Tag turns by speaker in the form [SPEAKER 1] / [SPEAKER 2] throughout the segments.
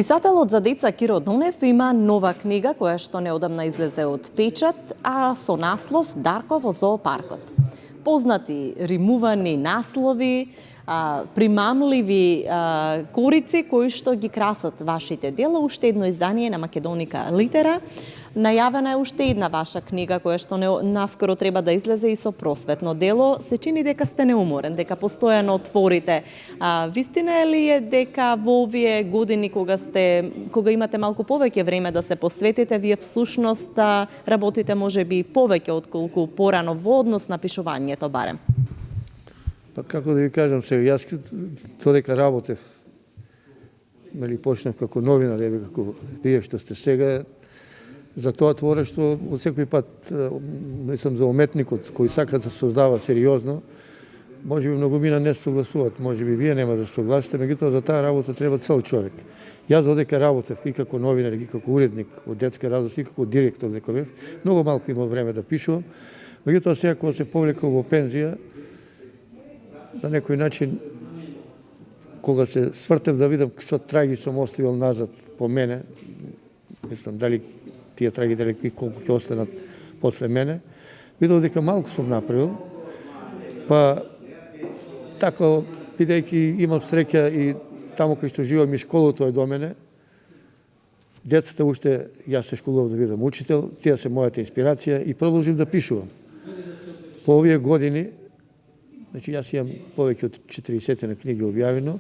[SPEAKER 1] Писателот за деца Киро Донев има нова книга која што неодамна излезе од печат, а со наслов Дарко во зоопаркот. Познати римувани наслови, примамливи корици кои што ги красат вашите дела, уште едно издание на Македоника Литера. Најавена е уште една ваша книга која што наскоро треба да излезе и со просветно дело. Се чини дека сте неуморен, дека постојано творите. Вистина е ли е дека во овие години кога имате малку повеќе време да се посветите, вие всушност работите можеби повеќе отколку порано во однос на пишувањето барем?
[SPEAKER 2] Па како да ви кажам сега, јас додека работев, почнав како новинар, како вие што сте сега, за тоа творештво од секој пат, мислам за уметникот кој сака да создава сериозно, може би многумина не согласуваат, може би вие нема да согласите, меѓутоа за таа работа треба цел човек. Јас додека работев и како новинар, и како уредник од детска радост, и како директор дека бев, многу малку имав време да пишувам, меѓутоа сега кога се повлекав во пензија, на некој начин, кога се свртев да видам што траги сум оставил назад по мене, мислам дали тие траги дали колку ќе останат после мене, видов дека малку сум направил, па така, бидејќи имам среќа и таму кај што живам и школото е до мене, децата уште, јас се школував да бидам учител, тие се мојата инспирација и продолжив да пишувам. По овие години, значи јас имам повеќе од 40 на книги објавено,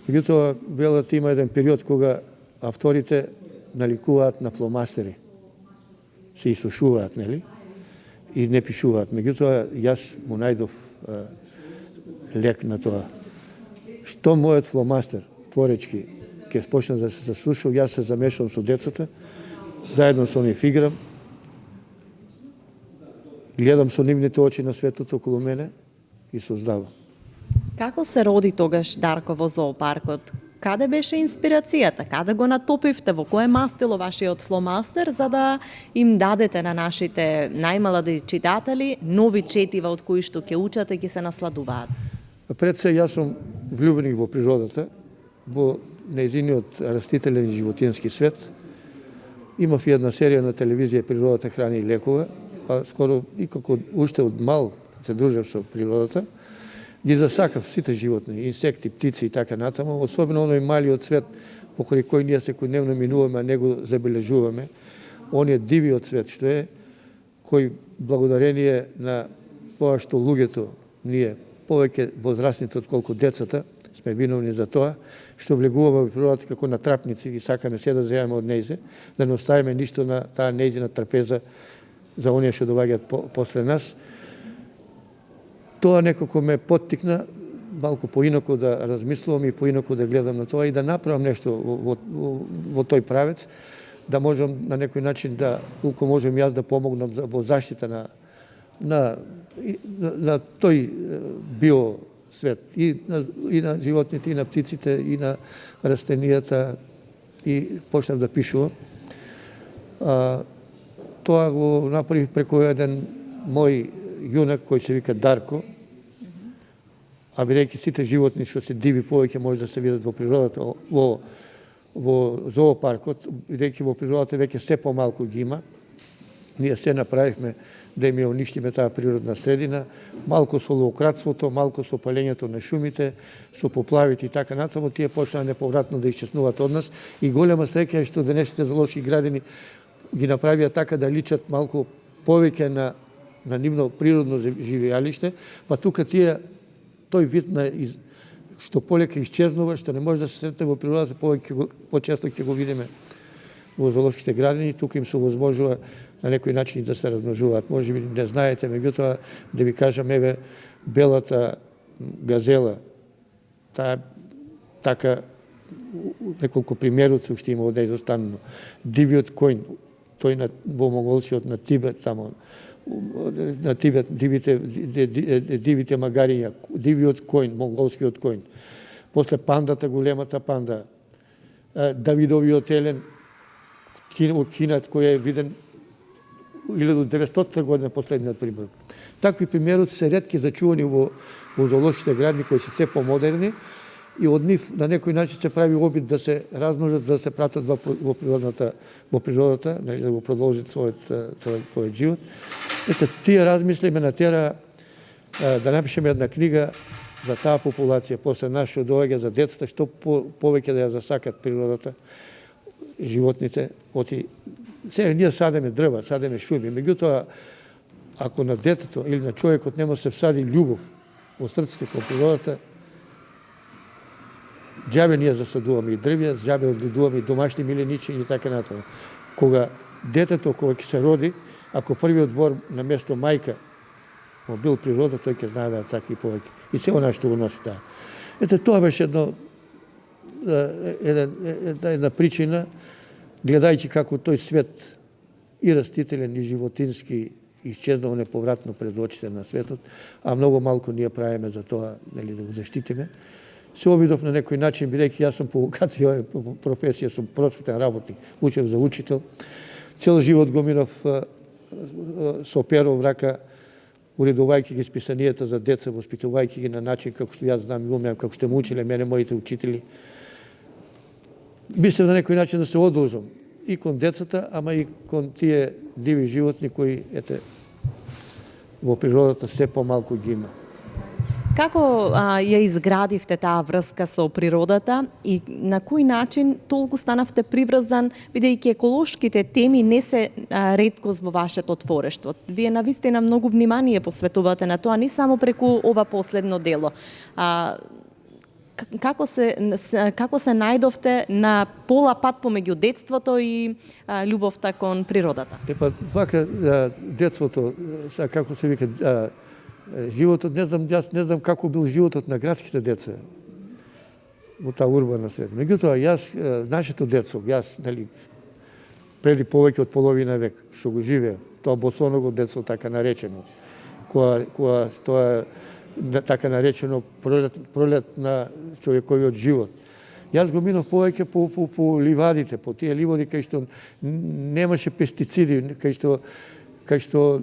[SPEAKER 2] меѓутоа велат има еден период кога авторите наликуваат на фломастери, се исушуваат, нели? И не пишуваат. Меѓутоа јас му најдов лек на тоа. Што мојот фломастер, творечки, ќе почне да се засушува, јас се замешувам со децата, заедно со нив играм, гледам со нивните очи на светот околу мене и создавам.
[SPEAKER 1] Како се роди тогаш Дарко во зоопаркот? Каде беше инспирацијата? Каде го натопивте? Во кое мастило вашиот фломастер за да им дадете на нашите најмлади читатели нови четива од кои што ќе учат и ќе се насладуваат?
[SPEAKER 2] Пред се јас сум влюбеник во природата, во нејзиниот растителен и животински свет. Имав и една серија на телевизија Природата храни и лекува, а скоро и како уште од мал се дружев со природата, ги засакав сите животни, инсекти, птици и така натаму, особено оној малиот свет покрај кој ние секојдневно минуваме, а не го забележуваме, ониот дивиот свет што е, кој благодарение на тоа што луѓето, ние повеќе возрастните отколку децата, сме виновни за тоа, што влегуваме во природата како на трапници и сакаме се да земеме од нејзе, да не оставиме ништо на таа нејзина трпеза за оние што доаѓаат после нас. Тоа некако ме поттикна малку поинако да размислувам и поинако да гледам на тоа и да направам нешто во тој правец, да можам на некој начин да, колку можем јас да помогнам во заштита на тој биосвет и на животните, и на птиците, и на растенијата, и почнав да пишувам. Тоа го направив преку еден мој јунак кој се вика Дарко, а бидејќи сите животни што се диви повеќе може да се видат во природата, во зоопаркот, бидејќи во природата веќе се помалку ги има, ние се направивме да им ја уништиме таа природна средина, малку со ловократството, малку со палењето на шумите, со поплавите и така натаму, тие почнаа неповратно да исчезнуваат од нас и голема среќа е што денешните зоолошки градини ги направија така да личат малку повеќе на нивно природно живеалиште, па тука тој вид што полека исчезнува, што не може да се сретне во природата, почесто ќе го видиме во зоолошките градини, тука им се овозможува на некој начин да се размножуваат. Може би не знаете, меѓутоа да ви кажам, еве белата газела, таа така неколку примеруци уште има од неј изостанено. Дивиот коњ, тој во Монголскиот на Тибет тамо, на Тибет, дивите магариња, дивиот коњ, монголскиот коњ. После пандата, големата панда, Давидовиот елен, кинат кој е виден 1900 година последниот пример. Такви примероци се ретки зачувани во зоолошките градини кои се се помодерни и од нив на некој начин се прави обид да се размножат, да се пратат во природата, да го продолжат својот живот. Ете, тие размисли ме натера да напишеме една книга за таа популација, после нас што доаѓа за децата, што повеќе да ја засакат природата, животните. Сега ние садеме дрва, садеме шуми, меѓутоа, ако на детето или на човекот нема се всади љубов во срцето кон природата, џабе ние засадуваме и дрвја, џабе одгледуваме и домашни миленичи и така натаму. Кога детето, кога ќе се роди, ако првиот збор на место мајка му бил природа, тој ќе знае да сака и повеќе. И се она што го носи таа. Ете, тоа беше една причина, гледајќи како тој свет и растителен и животински исчезнал неповратно пред очите на светот, а многу малку ние правиме за тоа, нели, да го заштитиме. Се обидов на некој начин, бидејќи јас сум по вокација, по професија, сум просветен работник, учев за учител. Цел живот го минав со перо в рака, уредувајќи ги списанијата за деца, воспитувајќи ги на начин како што јас знам и умеам, како што ме училе мене моите учители. Мислам на некој начин да се одолжам и кон децата, ама и кон тие диви животни кои, ете, во природата се помалку ги има.
[SPEAKER 1] Како ја изградивте таа врска со природата и на кој начин толку станавте приврзан, бидејќи еколошките теми не се реткост во вашето творештво? Вие навистина многу внимание посветувате на тоа, не само преку ова последно дело. Како се најдовте на пола пат помеѓу детството и љубовта кон природата?
[SPEAKER 2] Епа, вака детството, како се вика, животот, јас не знам како бил животот на градските деца во таа урбана средина. Меѓутоа, нашето детство, нели, преди повеќе од половина век, што го живеа, тоа босоного детство, така наречено, која тоа така наречено пролет на човековиот живот. Јас го минав повеќе по ливадите, по тие ливади кај што немаше пестициди, кај што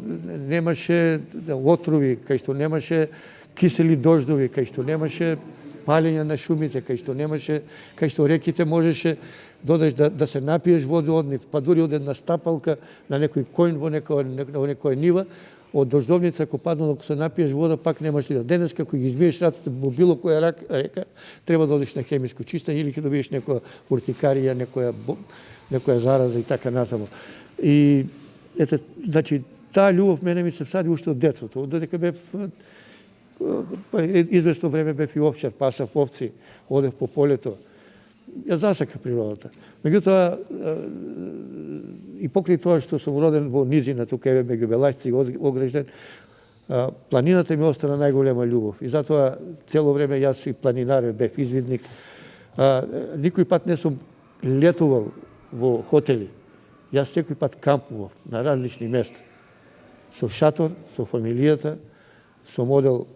[SPEAKER 2] немаше отрови, кај што немаше кисели дождови, кај што немаше палење на шумите, кај што реките можеше додеш да се напиеш вода од нив, па дури од една стапалка на некој којн во некоја нива, од дождовница, ако паднало, ако се напиеш вода, пак немаш ли да. Денес, како ги измиеш раците во било која река, треба да одиш на хемиско чистење или ќе добиеш некоја уртикарија, некоја зараза и така натаму. И ете, значи, таа љубов мене ми се всади уште од детството. Додека бев известно време бев и овчар, пасав овци, одев по полето. Ја засака природата. Меѓутоа, и покрај тоа што сум роден во низина, тука еве меѓу Белашци и Огрежден, планината ми остана најголема љубов. И затоа цело време јас и планинар бев извидник. Никој пат не сум летувал во хотели. Јас секој пат кампував на различни места. Со шатор, со фамилијата, сум одел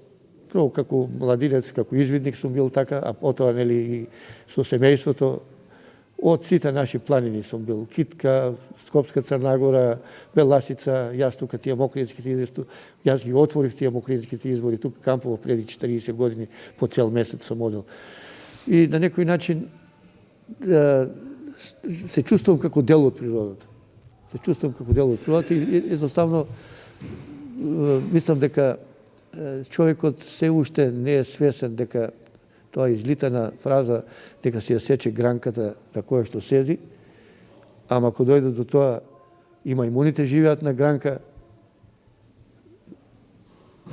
[SPEAKER 2] прво како младинец, како извидник сум бил така, а потоа нели и со семејството. Од сите наши планини сум бил. Китка, Скопска Црнагора, Беласица, јас тука тие Мокринските извори, јас ги отворив тие Мокринските извори, тука кампував преди 40 години, по цел месец сум одел. И на некој начин се чувствувам како дел од природата. И едноставно мислам дека човекот се уште не е свесен дека тоа излитана фраза дека се ја сече гранката на која што седи, ама ако дојде до тоа, и мајмуните живеат на гранка,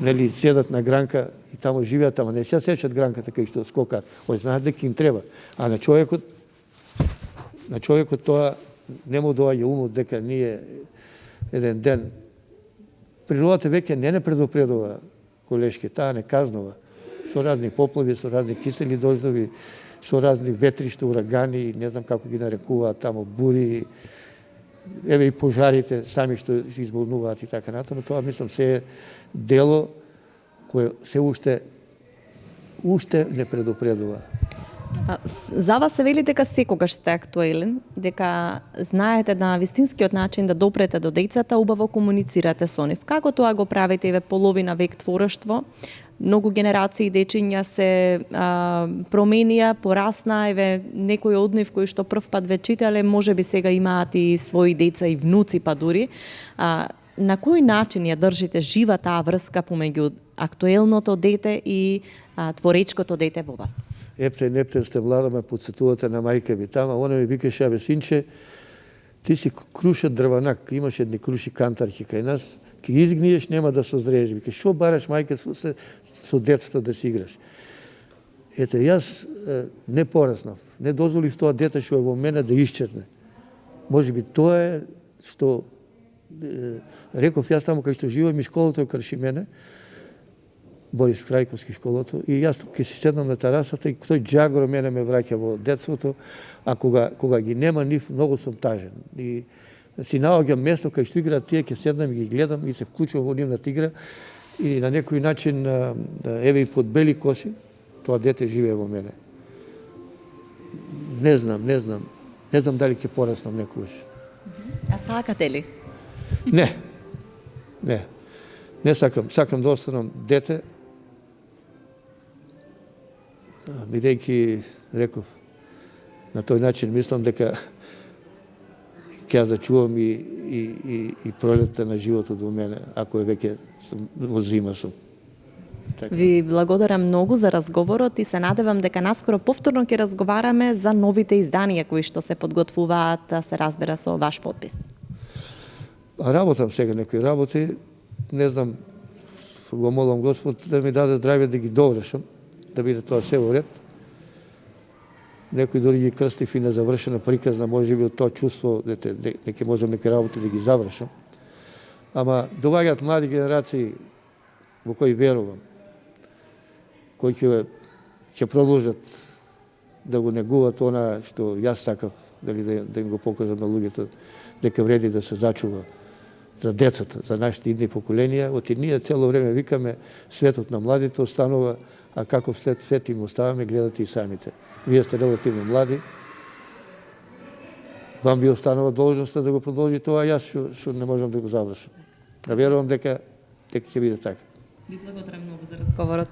[SPEAKER 2] нели седат на гранка и таму живеат, ама не се сечат гранката кај што скокаат. Знаат дека им треба. А на човекот тоа не му доаѓа умот дека ние еден ден природата веќе не предупредува, колешки, таа не казнува. Со разни поплави, со разни кисели дождови, со разни ветришта, урагани, не знам како ги нарекуваат тамо, бури, еве и пожарите сами што изболнуваат и така натаму. Тоа мислам се е дело кое се уште не предупредува.
[SPEAKER 1] За вас се вели дека секогаш сте актуелен, дека знаете на вистинскиот начин да допрете до децата, убаво комуницирате со нив. Како тоа го правите еве половина век творештво? многу генерации дечиња се променија, порасна, еве некои од нив кои што прв пат ве читале, можеби сега имаат и своји деца и внуци па дури. На кој начин ја држите жива таа врска помеѓу актуелното дете и творечкото дете во вас?
[SPEAKER 2] Ептен, сте влада ме подсетувате на мајка ми. Тама, она ми викаше, абе, синче, ти си крушат дрванак, имаш едни круши кантарки кај нас, ке ги изгниеш, нема да созрееш. Вика, шо бараш мајка со децата да си играш? Ете, јас не пораснав, не дозволив тоа дете што е во мене да исчезне. Може би тоа е што реков јас таму кај што живеам и школото е крши мене, Борис Крајковски школото, и јас ке си седнам на терасата и тој джагро мене ме враќа во детството, а кога ги нема нив, многу сум тажен. И си наоѓам место кај што играат тие, ке седнам и ги гледам и се вклучувам во нивната игра и на некој начин, еве и под бели коси, тоа дете живее во мене. Не знам дали ќе пораснам некогаш.
[SPEAKER 1] А сакате ли?
[SPEAKER 2] Не сакам да останам дете, бидејќи, реков, на тој начин мислам дека ќе ја зачувам и пролетта на животот во мене, ако е веќе во зима сум.
[SPEAKER 1] Ви благодарам многу за разговорот и се надевам дека наскоро повторно ќе разговараме за новите изданија кои што се подготвуваат, да се разбера со ваш подпис.
[SPEAKER 2] Работам сега некои работи, не знам, го молам Господ да ми даде здравје да ги довршам, да биде тоа се во ред. Некои дори ги крстив и незавршена приказна, може би од тоа чувство дека можам некои работи да ги завршам. Ама доаѓаат млади генерации во кои верувам, кои ќе продолжат да го негуваат она што јас сакав, дали да им го покажам на луѓето, дека вреди да се зачува за децата, за нашите идни поколенија. Оти ние цело време викаме светот на младите останува, а каков свет им оставаме, гледате и самите. Вие сте релативно млади, вам би останува должноста да го продолжи тоа, јас што не можам да го завршам. А верувам дека ќе биде така.
[SPEAKER 1] Ви благодарам многу за разговорот.